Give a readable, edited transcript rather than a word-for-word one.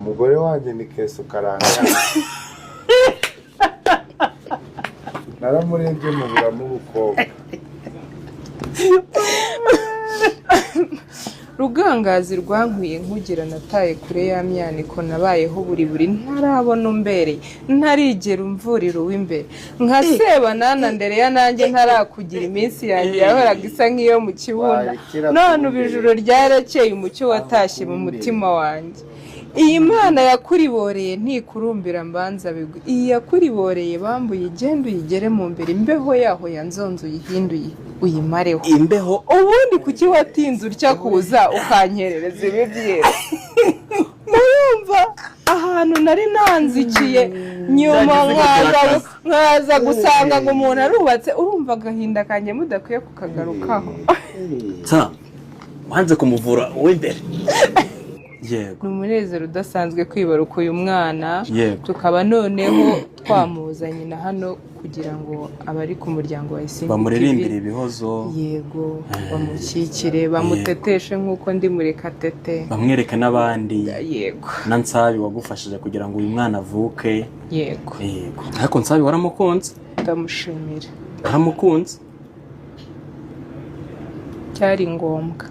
umugore wanjye ni Keso Karanga naramurebye mu buramu bukobwa Rugangazi rwankwiye nkugira nataye kure ya myaniko nabayeho buri ntarabona umbereye ntarigera umvurira uw'imbere nka Sebanana Ndereya nanjye ntarakugira iminsi yanjye yahoraga isa nk'iyo mu kibunda none ubijuru ryarakeye umucyo watashye mu mutima wanjye. Iyi Mana yakuriboreye ntikurumbira mbanza bigwi iyi yakuriboreye bambuye igenda uyigere mu mbere imbeho yaho yanzonze uyihinduye uyimareho imbeho ubundi kuki watinze utya kuza ukankerereza ibibyera murumva ahantu nari nanzikiye nyuma nkaza gusanga ngo umuntu arubatse urumva agahinda kanjye mudakwiye kukagarukaho wanze kumuvura uw'imbere yego umunezero udasanzwe kwibaruka uyu mwana tukaba noneho twamuzanye na hano kugira ngo abari ku muryango wa Isimbi bamuririmbire ibihozo yego bamushyikire bamuteteshe nkuko ndi Murekatete bamwereke n'abandi yego na Nsabi wagufashije kugira ngo uyu mwana avuke yego ariko Nsabi waramukunze ndamushimira waramukunze cyari ngombwa